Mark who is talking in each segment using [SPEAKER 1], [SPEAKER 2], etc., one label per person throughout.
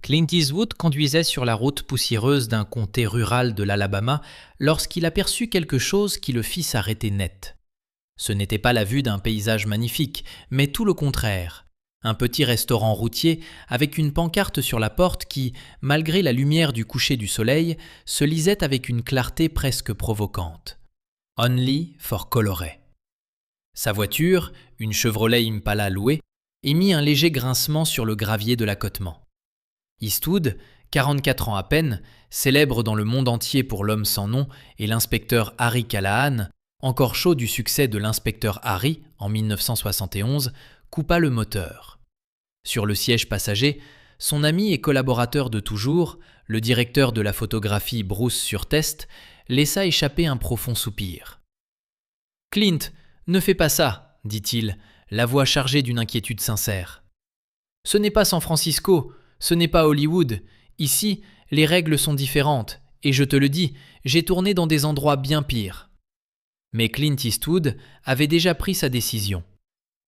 [SPEAKER 1] Clint Eastwood conduisait sur la route poussiéreuse d'un comté rural de l'Alabama lorsqu'il aperçut quelque chose qui le fit s'arrêter net. Ce n'était pas la vue d'un paysage magnifique, mais tout le contraire. Un petit restaurant routier avec une pancarte sur la porte qui, malgré la lumière du coucher du soleil, se lisait avec une clarté presque provocante. « Only for Coloré ». Sa voiture, une Chevrolet Impala louée, émit un léger grincement sur le gravier de l'accotement. Eastwood, 44 ans à peine, célèbre dans le monde entier pour L'homme sans nom et l'inspecteur Harry Callahan, encore chaud du succès de l'inspecteur Harry en 1971, coupa le moteur. Sur le siège passager, son ami et collaborateur de toujours, le directeur de la photographie Bruce Surtest, laissa échapper un profond soupir. « Clint, ne fais pas ça, dit-il, la voix chargée d'une inquiétude sincère. Ce n'est pas San Francisco, ce n'est pas Hollywood. Ici, les règles sont différentes, et je te le dis, j'ai tourné dans des endroits bien pires. » Mais Clint Eastwood avait déjà pris sa décision.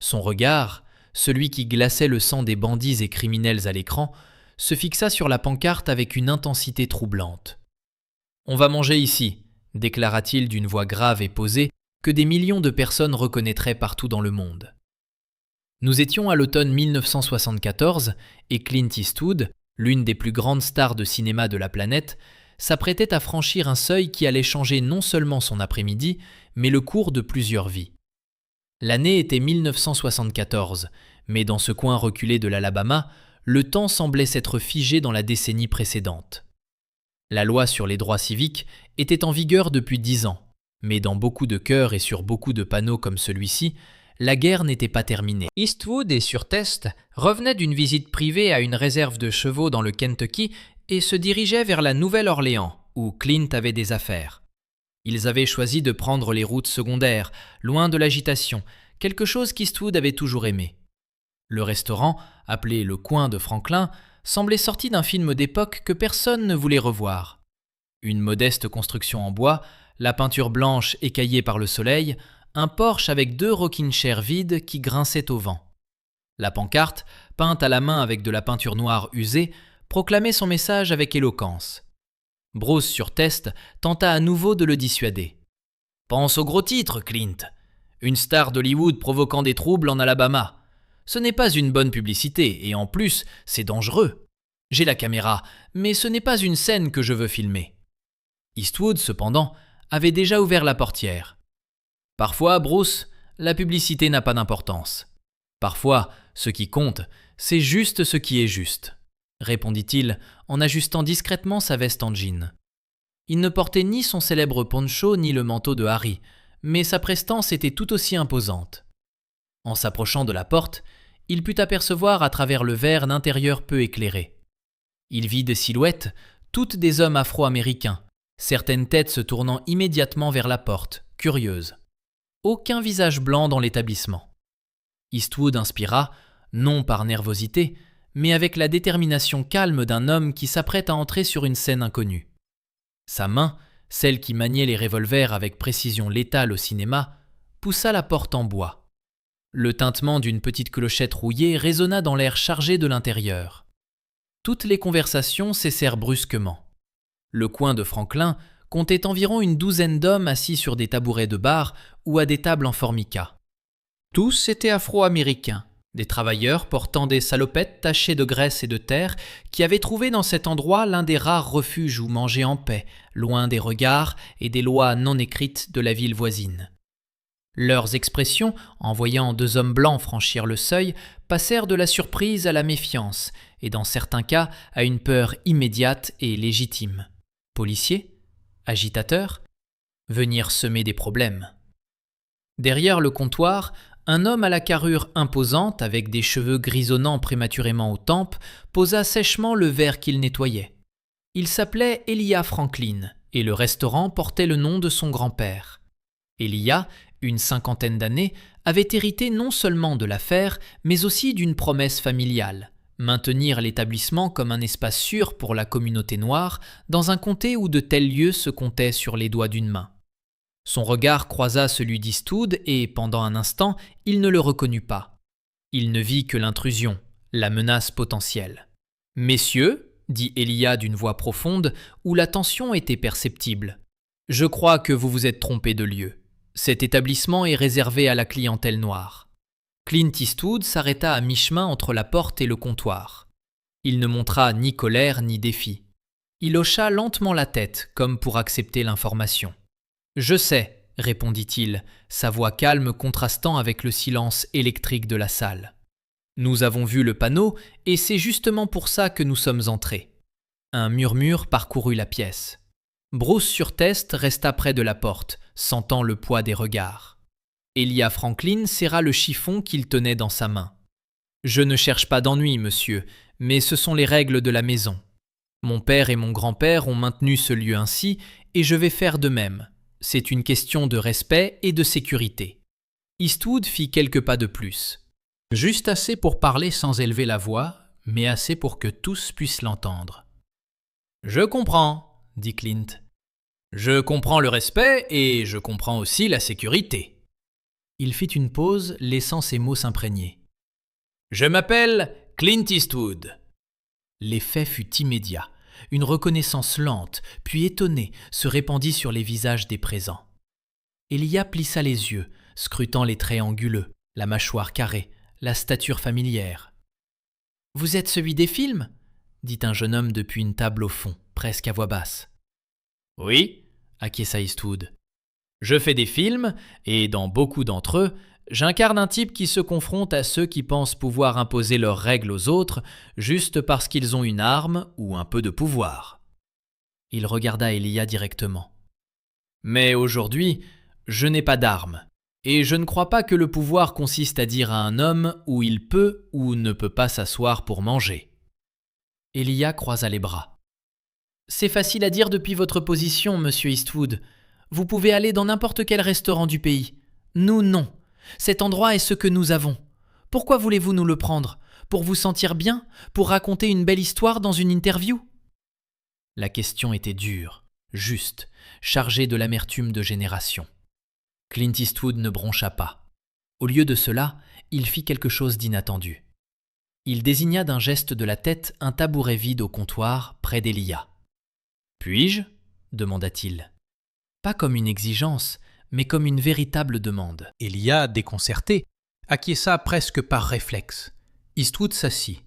[SPEAKER 1] Son regard, celui qui glaçait le sang des bandits et criminels à l'écran, se fixa sur la pancarte avec une intensité troublante. « On va manger ici », déclara-t-il d'une voix grave et posée que des millions de personnes reconnaîtraient partout dans le monde. Nous étions à l'automne 1974 et Clint Eastwood, l'une des plus grandes stars de cinéma de la planète, s'apprêtait à franchir un seuil qui allait changer non seulement son après-midi, mais le cours de plusieurs vies. L'année était 1974, mais dans ce coin reculé de l'Alabama, le temps semblait s'être figé dans la décennie précédente. La loi sur les droits civiques était en vigueur depuis 10 ans, mais dans beaucoup de cœurs et sur beaucoup de panneaux comme celui-ci, la guerre n'était pas terminée. Eastwood et Surtest revenaient d'une visite privée à une réserve de chevaux dans le Kentucky et se dirigeaient vers la Nouvelle-Orléans, où Clint avait des affaires. Ils avaient choisi de prendre les routes secondaires, loin de l'agitation, quelque chose qu'Eastwood avait toujours aimé. Le restaurant, appelé Le Coin de Franklin, semblait sorti d'un film d'époque que personne ne voulait revoir. Une modeste construction en bois, la peinture blanche écaillée par le soleil, un porche avec 2 rocking chairs vides qui grinçaient au vent. La pancarte, peinte à la main avec de la peinture noire usée, proclamait son message avec éloquence. Bruce Surtest tenta à nouveau de le dissuader. « Pense au gros titre, Clint. Une star d'Hollywood provoquant des troubles en Alabama. Ce n'est pas une bonne publicité et en plus, c'est dangereux. J'ai la caméra, mais ce n'est pas une scène que je veux filmer. » Eastwood, cependant, avait déjà ouvert la portière. « Parfois, Bruce, la publicité n'a pas d'importance. Parfois, ce qui compte, c'est juste ce qui est juste. » répondit-il en ajustant discrètement sa veste en jean. Il ne portait ni son célèbre poncho ni le manteau de Harry, mais sa prestance était tout aussi imposante. En s'approchant de la porte, il put apercevoir à travers le verre l'intérieur peu éclairé. Il vit des silhouettes, toutes des hommes afro-américains, certaines têtes se tournant immédiatement vers la porte, curieuses. Aucun visage blanc dans l'établissement. Eastwood inspira, non par nervosité, mais avec la détermination calme d'un homme qui s'apprête à entrer sur une scène inconnue. Sa main, celle qui maniait les revolvers avec précision létale au cinéma, poussa la porte en bois. Le tintement d'une petite clochette rouillée résonna dans l'air chargé de l'intérieur. Toutes les conversations cessèrent brusquement. Le coin de Franklin comptait environ une douzaine d'hommes assis sur des tabourets de bar ou à des tables en formica. Tous étaient afro-américains, des travailleurs portant des salopettes tachées de graisse et de terre qui avaient trouvé dans cet endroit l'un des rares refuges où manger en paix, loin des regards et des lois non écrites de la ville voisine. Leurs expressions, en voyant 2 hommes blancs franchir le seuil, passèrent de la surprise à la méfiance et dans certains cas à une peur immédiate et légitime. Policiers ? Agitateurs ? Venir semer des problèmes. Derrière le comptoir, un homme à la carrure imposante, avec des cheveux grisonnants prématurément aux tempes, posa sèchement le verre qu'il nettoyait. Il s'appelait Elijah Franklin, et le restaurant portait le nom de son grand-père. Elijah, une 50aine d'années, avait hérité non seulement de l'affaire, mais aussi d'une promesse familiale, maintenir l'établissement comme un espace sûr pour la communauté noire, dans un comté où de tels lieux se comptaient sur les doigts d'une main. Son regard croisa celui d'Eastwood et, pendant un instant, il ne le reconnut pas. Il ne vit que l'intrusion, la menace potentielle. « Messieurs » dit Elia d'une voix profonde où la tension était perceptible. « Je crois que vous vous êtes trompé de lieu. Cet établissement est réservé à la clientèle noire. » Clint Eastwood s'arrêta à mi-chemin entre la porte et le comptoir. Il ne montra ni colère ni défi. Il hocha lentement la tête, comme pour accepter l'information. « Je sais, » répondit-il, sa voix calme contrastant avec le silence électrique de la salle. « Nous avons vu le panneau, et c'est justement pour ça que nous sommes entrés. » Un murmure parcourut la pièce. Bruce Surtest resta près de la porte, sentant le poids des regards. Elia Franklin serra le chiffon qu'il tenait dans sa main. « Je ne cherche pas d'ennui, monsieur, mais ce sont les règles de la maison. Mon père et mon grand-père ont maintenu ce lieu ainsi, et je vais faire de même. C'est une question de respect et de sécurité. » Eastwood fit quelques pas de plus. Juste assez pour parler sans élever la voix, mais assez pour que tous puissent l'entendre. « Je comprends, » dit Clint. « Je comprends le respect et je comprends aussi la sécurité. » Il fit une pause, laissant ses mots s'imprégner. « Je m'appelle Clint Eastwood. » L'effet fut immédiat. Une reconnaissance lente, puis étonnée, se répandit sur les visages des présents. Elia plissa les yeux, scrutant les traits anguleux, la mâchoire carrée, la stature familière. « Vous êtes celui des films ?» dit un jeune homme depuis une table au fond, presque à voix basse. « Oui, » acquiesça Eastwood. « Je fais des films, et dans beaucoup d'entre eux, j'incarne un type qui se confronte à ceux qui pensent pouvoir imposer leurs règles aux autres juste parce qu'ils ont une arme ou un peu de pouvoir. » Il regarda Elia directement. « Mais aujourd'hui, je n'ai pas d'arme, et je ne crois pas que le pouvoir consiste à dire à un homme où il peut ou ne peut pas s'asseoir pour manger. » Elia croisa les bras. « C'est facile à dire depuis votre position, monsieur Eastwood. Vous pouvez aller dans n'importe quel restaurant du pays. Nous, non. Cet endroit est ce que nous avons. Pourquoi voulez-vous nous le prendre ? Pour vous sentir bien ? Pour raconter une belle histoire dans une interview ?» La question était dure, juste, chargée de l'amertume de génération. Clint Eastwood ne broncha pas. Au lieu de cela, il fit quelque chose d'inattendu. Il désigna d'un geste de la tête un tabouret vide au comptoir, près d'Elia. « Puis-je ? » demanda-t-il. Pas comme une exigence, mais comme une véritable demande. Elia, déconcerté, acquiesça presque par réflexe. Eastwood s'assit.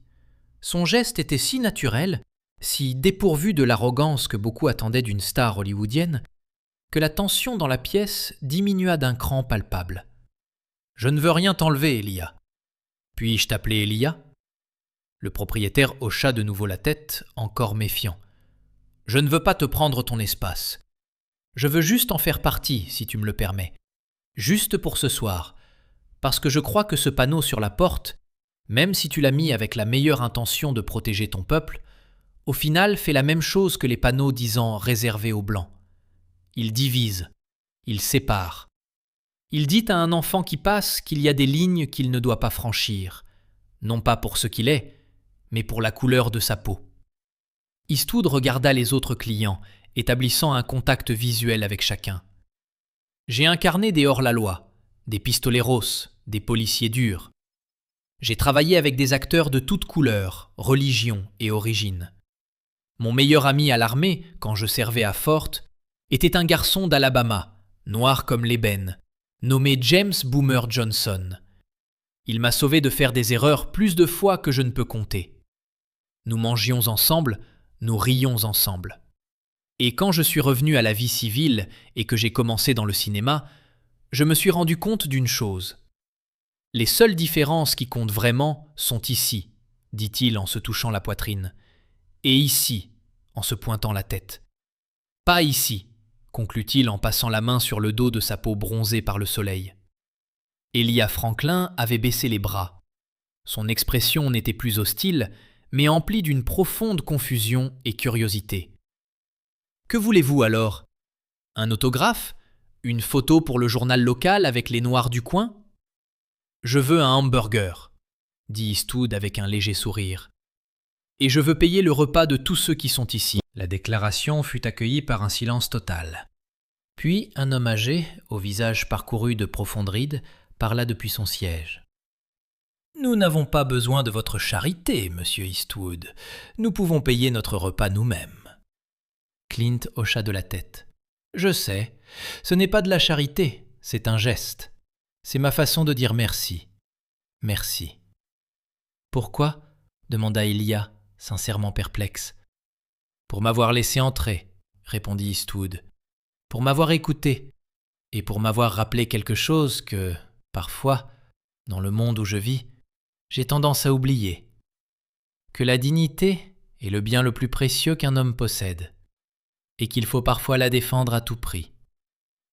[SPEAKER 1] Son geste était si naturel, si dépourvu de l'arrogance que beaucoup attendaient d'une star hollywoodienne, que la tension dans la pièce diminua d'un cran palpable. « Je ne veux rien t'enlever, Elia. Puis-je t'appeler Elia ?» Le propriétaire hocha de nouveau la tête, encore méfiant. « Je ne veux pas te prendre ton espace. Je veux juste en faire partie, si tu me le permets. Juste pour ce soir. Parce que je crois que ce panneau sur la porte, même si tu l'as mis avec la meilleure intention de protéger ton peuple, au final fait la même chose que les panneaux disant « réservé aux Blancs ». Il divise, il sépare. Il dit à un enfant qui passe qu'il y a des lignes qu'il ne doit pas franchir, non pas pour ce qu'il est, mais pour la couleur de sa peau. Eastwood regarda les autres clients, établissant un contact visuel avec chacun. J'ai incarné des hors-la-loi, des pistoleros, des policiers durs. J'ai travaillé avec des acteurs de toutes couleurs, religions et origines. Mon meilleur ami à l'armée, quand je servais à Fort, était un garçon d'Alabama, noir comme l'ébène, nommé James Boomer Johnson. Il m'a sauvé de faire des erreurs plus de fois que je ne peux compter. Nous mangions ensemble, nous rions ensemble. Et quand je suis revenu à la vie civile et que j'ai commencé dans le cinéma, je me suis rendu compte d'une chose. Les seules différences qui comptent vraiment sont ici, dit-il en se touchant la poitrine, et ici, en se pointant la tête. Pas ici, conclut-il en passant la main sur le dos de sa peau bronzée par le soleil. Elia Franklin avait baissé les bras. Son expression n'était plus hostile, mais emplie d'une profonde confusion et curiosité. « Que voulez-vous alors ? Un autographe ? Une photo pour le journal local avec les Noirs du coin ? » « Je veux un hamburger, » dit Eastwood avec un léger sourire. « Et je veux payer le repas de tous ceux qui sont ici. » La déclaration fut accueillie par un silence total. Puis un homme âgé, au visage parcouru de profondes rides, parla depuis son siège. « Nous n'avons pas besoin de votre charité, monsieur Eastwood. Nous pouvons payer notre repas nous-mêmes. Clint hocha de la tête. Je sais, ce n'est pas de la charité, c'est un geste. C'est ma façon de dire merci. Merci. Pourquoi ? Demanda Elijah, sincèrement perplexe. Pour m'avoir laissé entrer, répondit Eastwood. Pour m'avoir écouté, et pour m'avoir rappelé quelque chose que, parfois, dans le monde où je vis, j'ai tendance à oublier. Que la dignité est le bien le plus précieux qu'un homme possède, et qu'il faut parfois la défendre à tout prix,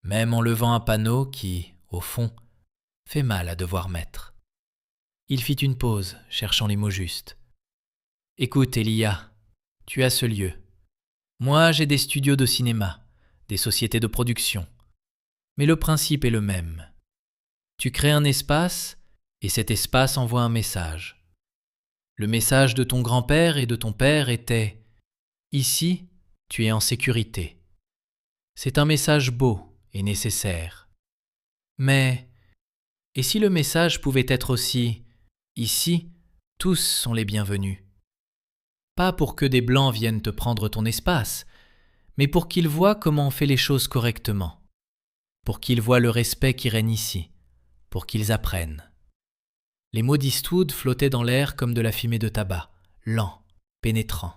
[SPEAKER 1] même en levant un panneau qui, au fond, fait mal à devoir mettre. Il fit une pause, cherchant les mots justes. « Écoute, Elijah, tu as ce lieu. Moi, j'ai des studios de cinéma, des sociétés de production. Mais le principe est le même. Tu crées un espace, et cet espace envoie un message. Le message de ton grand-père et de ton père était « Ici, tu es en sécurité ». C'est un message beau et nécessaire. Mais, et si le message pouvait être aussi « Ici, tous sont les bienvenus ». Pas pour que des Blancs viennent te prendre ton espace, mais pour qu'ils voient comment on fait les choses correctement, pour qu'ils voient le respect qui règne ici, pour qu'ils apprennent. Les mots d'Eastwood flottaient dans l'air comme de la fumée de tabac, lent, pénétrant.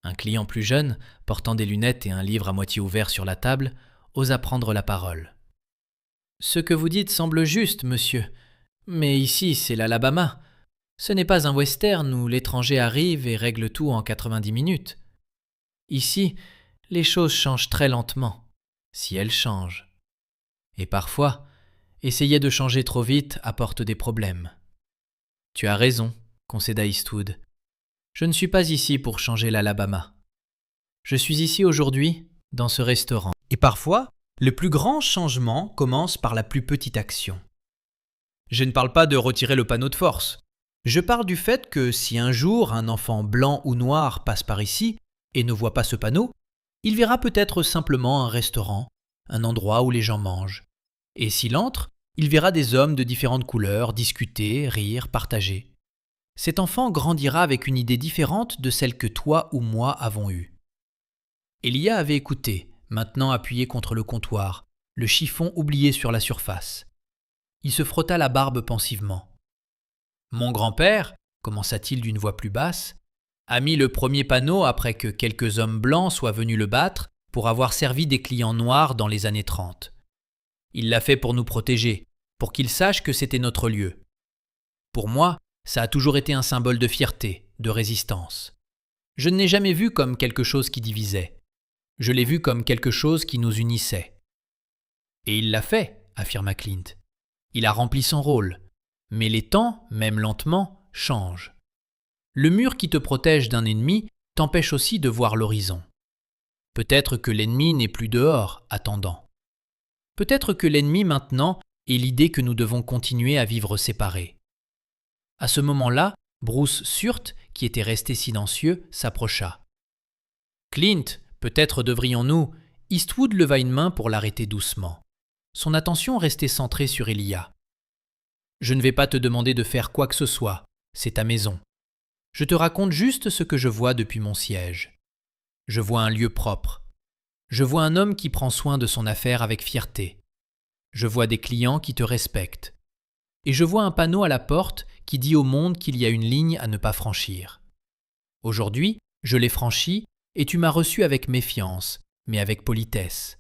[SPEAKER 1] Un client plus jeune, portant des lunettes et un livre à moitié ouvert sur la table, osa prendre la parole. « Ce que vous dites semble juste, monsieur, mais ici c'est l'Alabama. Ce n'est pas un western où l'étranger arrive et règle tout en 90 minutes. Ici, les choses changent très lentement, si elles changent. Et parfois, essayer de changer trop vite apporte des problèmes. » « Tu as raison, » concéda Eastwood. « Je ne suis pas ici pour changer l'Alabama. Je suis ici aujourd'hui, dans ce restaurant. Et parfois, le plus grand changement commence par la plus petite action. Je ne parle pas de retirer le panneau de force. Je parle du fait que si un jour un enfant blanc ou noir passe par ici et ne voit pas ce panneau, il verra peut-être simplement un restaurant, un endroit où les gens mangent. Et s'il entre, il verra des hommes de différentes couleurs discuter, rire, partager. Cet enfant grandira avec une idée différente de celle que toi ou moi avons eue. Elijah avait écouté, maintenant appuyé contre le comptoir, le chiffon oublié sur la surface. Il se frotta la barbe pensivement. « Mon grand-père, commença-t-il d'une voix plus basse, a mis le premier panneau après que quelques hommes blancs soient venus le battre pour avoir servi des clients noirs dans les années 30. Il l'a fait pour nous protéger, pour qu'ils sachent que c'était notre lieu. Pour moi, ça a toujours été un symbole de fierté, de résistance. Je ne l'ai jamais vu comme quelque chose qui divisait. Je l'ai vu comme quelque chose qui nous unissait. » « Et il l'a fait, » affirma Clint. « Il a rempli son rôle. Mais les temps, même lentement, changent. Le mur qui te protège d'un ennemi t'empêche aussi de voir l'horizon. Peut-être que l'ennemi n'est plus dehors, attendant. Peut-être que l'ennemi maintenant est l'idée que nous devons continuer à vivre séparés. À ce moment-là, Bruce Surt, qui était resté silencieux, s'approcha. « Clint, peut-être devrions-nous… » Eastwood leva une main pour l'arrêter doucement. Son attention restait centrée sur Elijah. « Je ne vais pas te demander de faire quoi que ce soit, c'est ta maison. Je te raconte juste ce que je vois depuis mon siège. Je vois un lieu propre. Je vois un homme qui prend soin de son affaire avec fierté. Je vois des clients qui te respectent. Et je vois un panneau à la porte qui dit au monde qu'il y a une ligne à ne pas franchir. Aujourd'hui, je l'ai franchie et tu m'as reçu avec méfiance, mais avec politesse.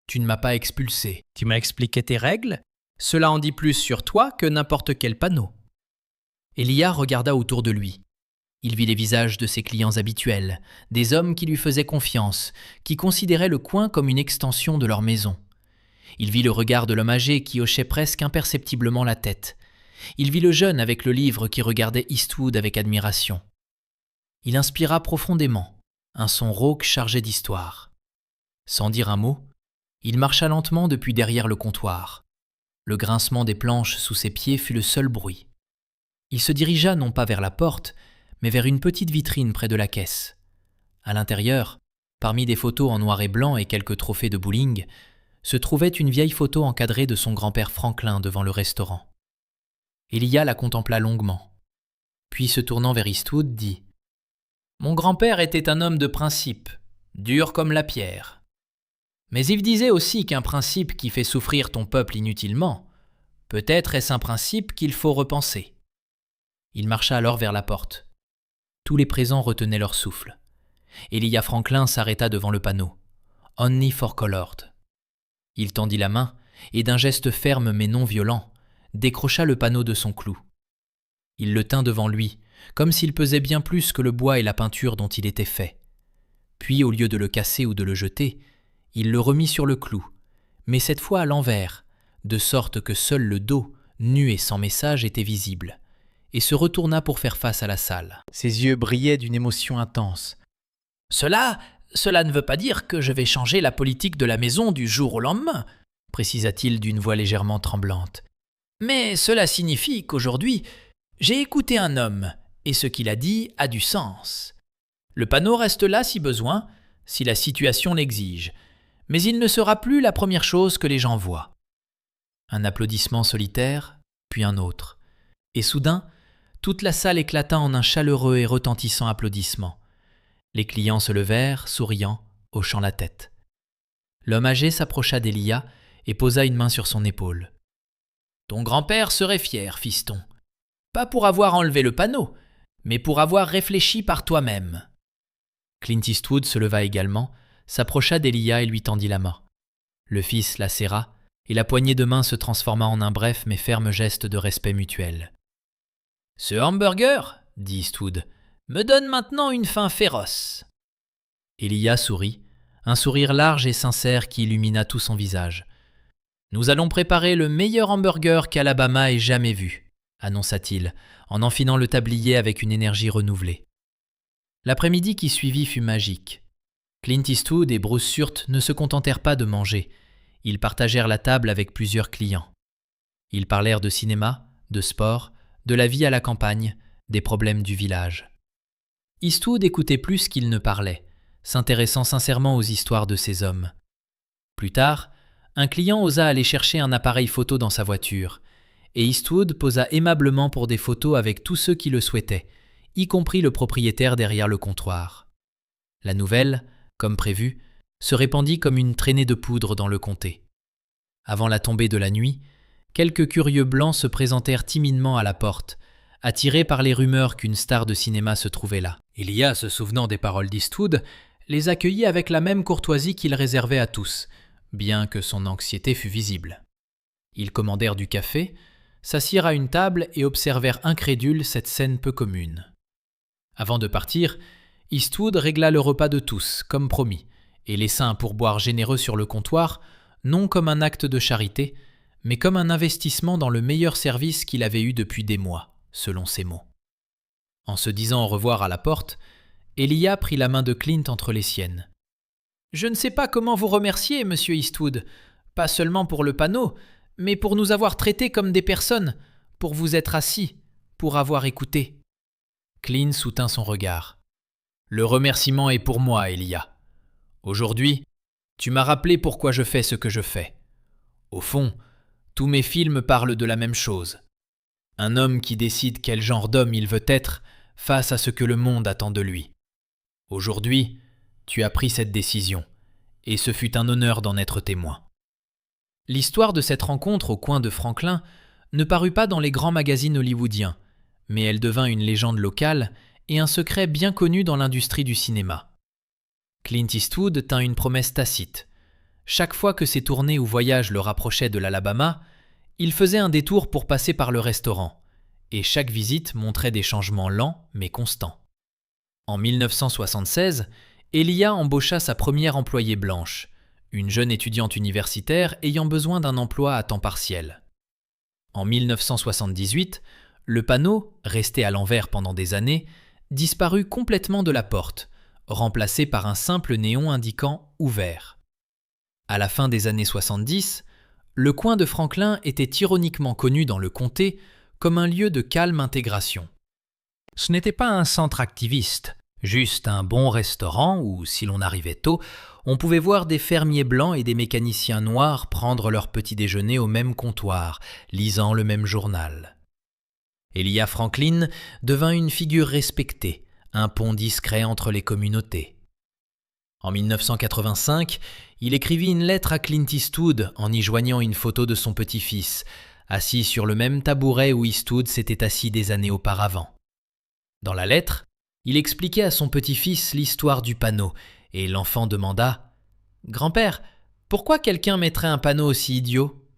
[SPEAKER 1] Tu ne m'as pas expulsé. Tu m'as expliqué tes règles. Cela en dit plus sur toi que n'importe quel panneau. » Elijah regarda autour de lui. Il vit les visages de ses clients habituels, des hommes qui lui faisaient confiance, qui considéraient le coin comme une extension de leur maison. Il vit le regard de l'homme âgé qui hochait presque imperceptiblement la tête. Il vit le jeune avec le livre qui regardait Eastwood avec admiration. Il inspira profondément, un son rauque chargé d'histoire. Sans dire un mot, il marcha lentement depuis derrière le comptoir. Le grincement des planches sous ses pieds fut le seul bruit. Il se dirigea non pas vers la porte, mais vers une petite vitrine près de la caisse. À l'intérieur, parmi des photos en noir et blanc et quelques trophées de bowling, se trouvait une vieille photo encadrée de son grand-père Franklin devant le restaurant. Elijah la contempla longuement. Puis, se tournant vers Eastwood, dit « Mon grand-père était un homme de principe, dur comme la pierre. Mais il disait aussi qu'un principe qui fait souffrir ton peuple inutilement, peut-être est-ce un principe qu'il faut repenser. » Il marcha alors vers la porte. Tous les présents retenaient leur souffle. Elijah Franklin s'arrêta devant le panneau. « Only for Colored ». Il tendit la main et d'un geste ferme mais non violent, décrocha le panneau de son clou. Il le tint devant lui, comme s'il pesait bien plus que le bois et la peinture dont il était fait. Puis, au lieu de le casser ou de le jeter, il le remit sur le clou, mais cette fois à l'envers, de sorte que seul le dos, nu et sans message, était visible, et se retourna pour faire face à la salle. Ses yeux brillaient d'une émotion intense. « Cela ne veut pas dire que je vais changer la politique de la maison du jour au lendemain, précisa-t-il d'une voix légèrement tremblante. Mais cela signifie qu'aujourd'hui, j'ai écouté un homme, et ce qu'il a dit a du sens. Le panneau reste là si besoin, si la situation l'exige, mais il ne sera plus la première chose que les gens voient. » Un applaudissement solitaire, puis un autre, et soudain, toute la salle éclata en un chaleureux et retentissant applaudissement. Les clients se levèrent, souriant, hochant la tête. L'homme âgé s'approcha d'Elijah et posa une main sur son épaule. « Ton grand-père serait fier, fiston. Pas pour avoir enlevé le panneau, mais pour avoir réfléchi par toi-même. » Clint Eastwood se leva également, s'approcha d'Elijah et lui tendit la main. Le fils la serra, et la poignée de main se transforma en un bref mais ferme geste de respect mutuel. « Ce hamburger, dit Eastwood, me donne maintenant une faim féroce. » Elijah sourit, un sourire large et sincère qui illumina tout son visage. « Nous allons préparer le meilleur hamburger qu'Alabama ait jamais vu, » annonça-t-il, en enfilant le tablier avec une énergie renouvelée. L'après-midi qui suivit fut magique. Clint Eastwood et Bruce Surt ne se contentèrent pas de manger. Ils partagèrent la table avec plusieurs clients. Ils parlèrent de cinéma, de sport, de la vie à la campagne, des problèmes du village. Eastwood écoutait plus qu'il ne parlait, s'intéressant sincèrement aux histoires de ces hommes. Plus tard, un client osa aller chercher un appareil photo dans sa voiture, et Eastwood posa aimablement pour des photos avec tous ceux qui le souhaitaient, y compris le propriétaire derrière le comptoir. La nouvelle, comme prévu, se répandit comme une traînée de poudre dans le comté. Avant la tombée de la nuit, quelques curieux blancs se présentèrent timidement à la porte, attirés par les rumeurs qu'une star de cinéma se trouvait là. Elijah, se souvenant des paroles d'Eastwood, les accueillit avec la même courtoisie qu'il réservait à tous, bien que son anxiété fût visible. Ils commandèrent du café, s'assirent à une table et observèrent incrédules cette scène peu commune. Avant de partir, Eastwood régla le repas de tous, comme promis, et laissa un pourboire généreux sur le comptoir, non comme un acte de charité, mais comme un investissement dans le meilleur service qu'il avait eu depuis des mois, selon ses mots. En se disant au revoir à la porte, Elijah prit la main de Clint entre les siennes. « Je ne sais pas comment vous remercier, monsieur Eastwood, pas seulement pour le panneau, mais pour nous avoir traités comme des personnes, pour vous être assis, pour avoir écouté. » Clint soutint son regard. « Le remerciement est pour moi, Elijah. Aujourd'hui, tu m'as rappelé pourquoi je fais ce que je fais. Au fond, tous mes films parlent de la même chose. Un homme qui décide quel genre d'homme il veut être face à ce que le monde attend de lui. Aujourd'hui, tu as pris cette décision, et ce fut un honneur d'en être témoin. » L'histoire de cette rencontre au coin de Franklin ne parut pas dans les grands magazines hollywoodiens, mais elle devint une légende locale et un secret bien connu dans l'industrie du cinéma. Clint Eastwood tint une promesse tacite. Chaque fois que ses tournées ou voyages le rapprochaient de l'Alabama, il faisait un détour pour passer par le restaurant, et chaque visite montrait des changements lents mais constants. En 1976, Elijah embaucha sa première employée blanche, une jeune étudiante universitaire ayant besoin d'un emploi à temps partiel. En 1978, le panneau, resté à l'envers pendant des années, disparut complètement de la porte, remplacé par un simple néon indiquant « Ouvert ». À la fin des années 70, le coin de Franklin était ironiquement connu dans le comté comme un lieu de calme intégration. Ce n'était pas un centre activiste, juste un bon restaurant où, si l'on arrivait tôt, on pouvait voir des fermiers blancs et des mécaniciens noirs prendre leur petit déjeuner au même comptoir, lisant le même journal. Elijah Franklin devint une figure respectée, un pont discret entre les communautés. En 1985, il écrivit une lettre à Clint Eastwood en y joignant une photo de son petit-fils, assis sur le même tabouret où Eastwood s'était assis des années auparavant. Dans la lettre, il expliquait à son petit-fils l'histoire du panneau, et l'enfant demanda « Grand-père, pourquoi quelqu'un mettrait un panneau aussi idiot ?»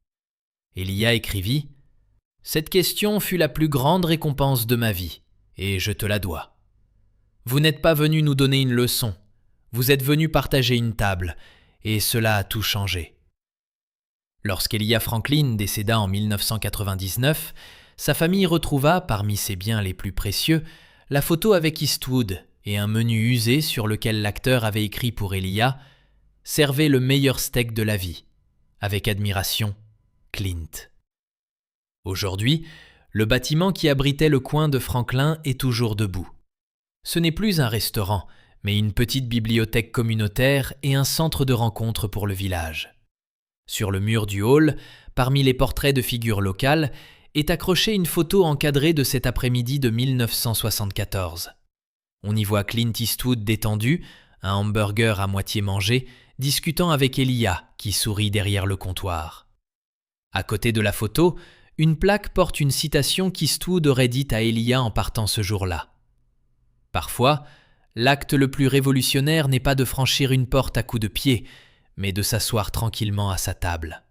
[SPEAKER 1] Elijah écrivit « Cette question fut la plus grande récompense de ma vie, et je te la dois. Vous n'êtes pas venu nous donner une leçon, vous êtes venu partager une table, et cela a tout changé. » Lorsqu'Elijah Franklin décéda en 1999, sa famille retrouva, parmi ses biens les plus précieux, la photo avec Eastwood et un menu usé sur lequel l'acteur avait écrit pour Elijah « Servez le meilleur steak de la vie. Avec admiration, Clint. » Aujourd'hui, le bâtiment qui abritait le coin de Franklin est toujours debout. Ce n'est plus un restaurant, mais une petite bibliothèque communautaire et un centre de rencontre pour le village. Sur le mur du hall, parmi les portraits de figures locales, est accrochée une photo encadrée de cet après-midi de 1974. On y voit Clint Eastwood détendu, un hamburger à moitié mangé, discutant avec Elijah qui sourit derrière le comptoir. À côté de la photo, une plaque porte une citation qu'Eastwood aurait dite à Elijah en partant ce jour-là. Parfois, l'acte le plus révolutionnaire n'est pas de franchir une porte à coups de pied, mais de s'asseoir tranquillement à sa table.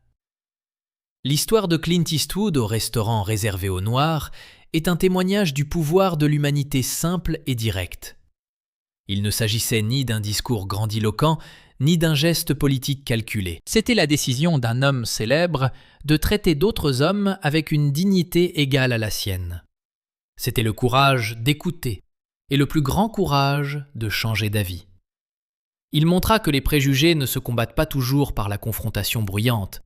[SPEAKER 1] L'histoire de Clint Eastwood au restaurant réservé aux Noirs est un témoignage du pouvoir de l'humanité simple et directe. Il ne s'agissait ni d'un discours grandiloquent, ni d'un geste politique calculé. C'était la décision d'un homme célèbre de traiter d'autres hommes avec une dignité égale à la sienne. C'était le courage d'écouter et le plus grand courage de changer d'avis. Il montra que les préjugés ne se combattent pas toujours par la confrontation bruyante,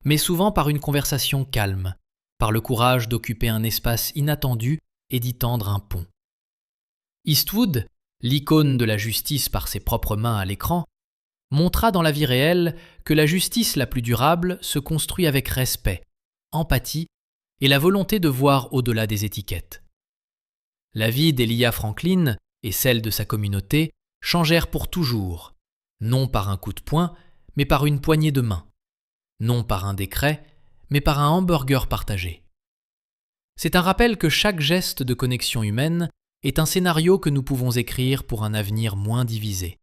[SPEAKER 1] mais souvent par une conversation calme, par le courage d'occuper un espace inattendu et d'y tendre un pont. Eastwood, l'icône de la justice par ses propres mains à l'écran, montra dans la vie réelle que la justice la plus durable se construit avec respect, empathie et la volonté de voir au-delà des étiquettes. La vie d'Elijah Franklin et celle de sa communauté changèrent pour toujours, non par un coup de poing, mais par une poignée de main, non par un décret, mais par un hamburger partagé. C'est un rappel que chaque geste de connexion humaine est un scénario que nous pouvons écrire pour un avenir moins divisé.